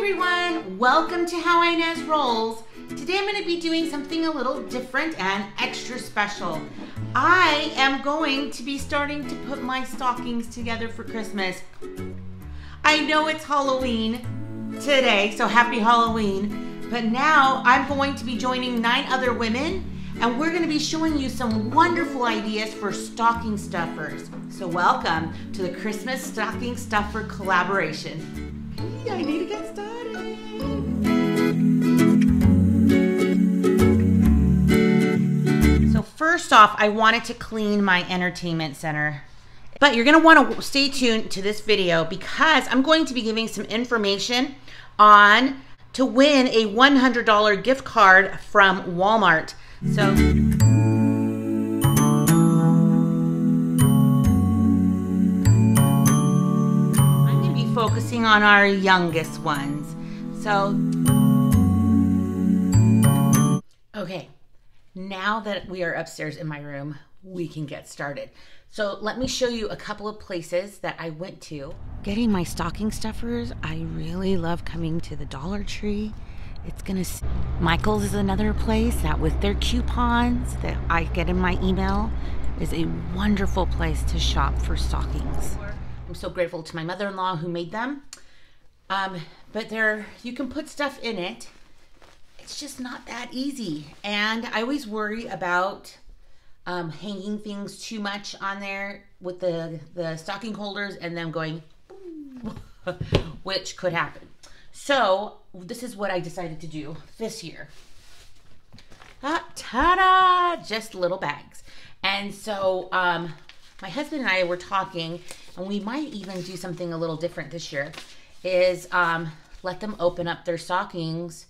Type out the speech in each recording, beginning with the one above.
everyone, welcome to How Ines Rolls. Today I'm going to be doing something a little different and extra special. I am going to be starting to put my stockings together for Christmas. I know it's Halloween today, so happy Halloween, but now I'm going to be joining 9 other women and we're going to be showing you some wonderful ideas for stocking stuffers. So welcome to the Christmas Stocking Stuffer collaboration. I need to get started. So first off, I wanted to clean my entertainment center. But you're going to want to stay tuned to this video because I'm going to be giving some information on to win a $100 gift card from Walmart. So focusing on our youngest ones. So, okay, now that we are upstairs in my room, we can get started. So let me show you a couple of places that I went to. Getting my stocking stuffers, I really love coming to the Dollar Tree. Michael's is another place that with their coupons that I get in my email is a wonderful place to shop for stockings. I'm so grateful to my mother-in-law who made them. But you can put stuff in it. It's just not that easy. And I always worry about hanging things too much on there with the stocking holders and them going, which could happen. So this is what I decided to do this year. Ta-da! Just little bags. And so my husband and I were talking, and we might even do something a little different this year, is let them open up their stockings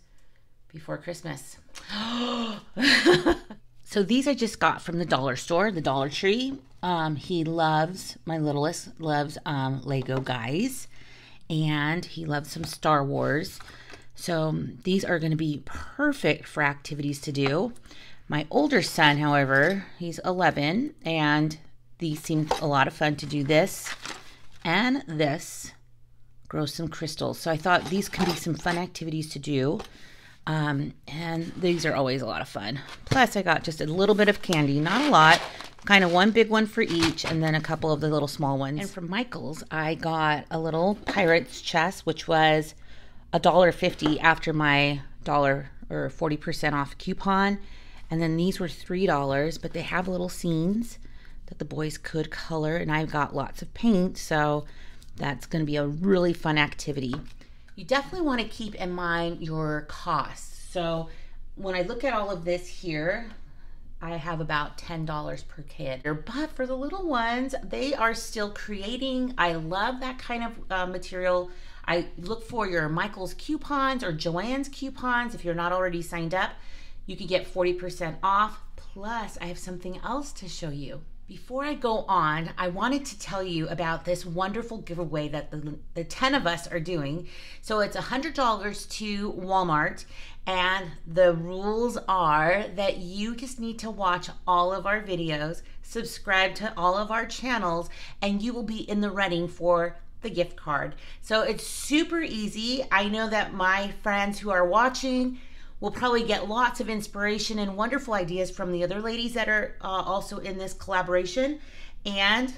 before Christmas. So these I just got from the dollar store, the Dollar Tree. He loves, my littlest loves Lego guys, and he loves some Star Wars. So these are going to be perfect for activities to do. My older son, however, he's 11, and these seem a lot of fun to do this and this, grow some crystals. So I thought these can be some fun activities to do. And these are always a lot of fun. Plus I got just a little bit of candy, not a lot, kind of one big one for each and then a couple of the little small ones. And from Michael's, I got a little pirate's chest, which was $1.50 after my $1 or 40% off coupon. And then these were $3, but they have little scenes that the boys could color, and I've got lots of paint, so that's going to be a really fun activity. You definitely want to keep in mind your costs. So when I look at all of this here, I have about $10 per kid. But for the little ones, they are still creating. I love that kind of material. I look for your Michael's coupons or Joann's coupons. If you're not already signed up, you can get 40% off. Plus, I have something else to show you. Before I go on, I wanted to tell you about this wonderful giveaway that the 10 of us are doing. So it's $100 to Walmart, and the rules are that you just need to watch all of our videos, subscribe to all of our channels, and you will be in the running for the gift card. So it's super easy. I know that my friends who are watching we'll probably get lots of inspiration and wonderful ideas from the other ladies that are also in this collaboration, and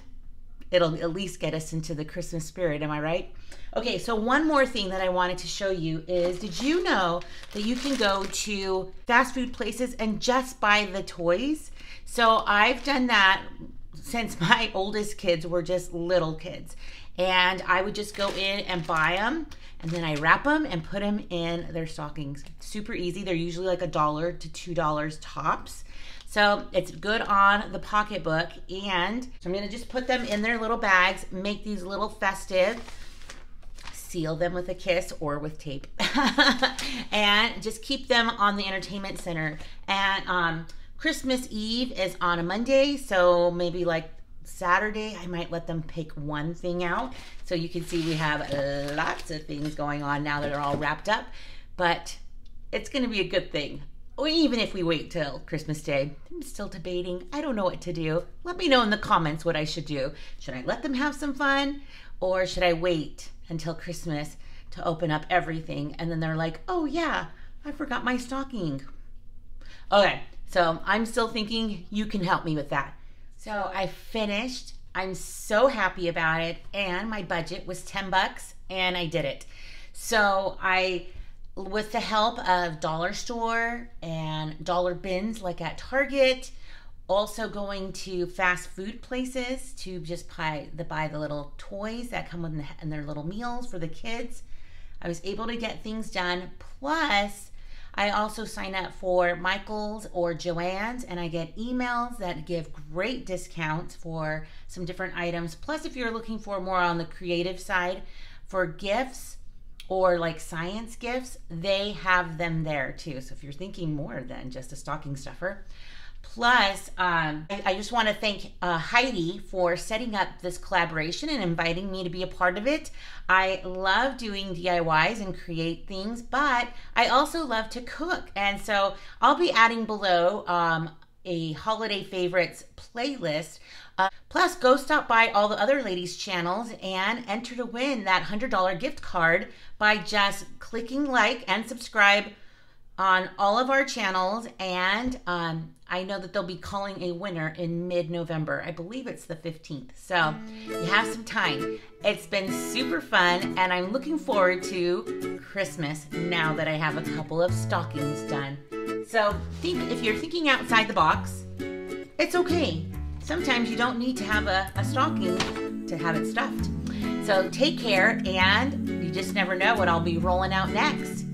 it'll at least get us into the Christmas spirit, am I right? Okay, so one more thing that I wanted to show you is, did you know that you can go to fast food places and just buy the toys? So I've done that since my oldest kids were just little kids. And I would just go in and buy them, and then I wrap them and put them in their stockings. Super easy. They're usually like $1 to $2 tops. So it's good on the pocketbook. And so I'm gonna just put them in their little bags, make these little festive, seal them with a kiss or with tape, and just keep them on the entertainment center. And Christmas Eve is on a Monday, so maybe like Saturday, I might let them pick one thing out. So you can see we have lots of things going on now that are all wrapped up, but it's going to be a good thing. Or even if we wait till Christmas Day, I'm still debating. I don't know what to do. Let me know in the comments what I should do. Should I let them have some fun, or should I wait until Christmas to open up everything. And then they're like, oh yeah, I forgot my stocking. Okay, so I'm still thinking you can help me with that. So I finished. I'm so happy about it. And my budget was $10 and I did it. So with the help of dollar store and dollar bins like at Target, also going to fast food places to just buy the little toys that come in their little meals for the kids, I was able to get things done. Plus, I also sign up for Michael's or Joann's, and I get emails that give great discounts for some different items. Plus, if you're looking for more on the creative side for gifts or like science gifts, they have them there too. So if you're thinking more than just a stocking stuffer. Plus, I just want to thank Heidi for setting up this collaboration and inviting me to be a part of it. I love doing DIYs and create things, but I also love to cook. And so I'll be adding below a holiday favorites playlist. Plus, go stop by all the other ladies' channels and enter to win that $100 gift card by just clicking like and subscribe on all of our channels. And I know that they'll be calling a winner in mid-November. I believe it's the 15th. So you have some time. It's been super fun, and I'm looking forward to Christmas now that I have a couple of stockings done. So if you're thinking outside the box, it's okay. Sometimes you don't need to have a stocking to have it stuffed. So take care, and you just never know what I'll be rolling out next.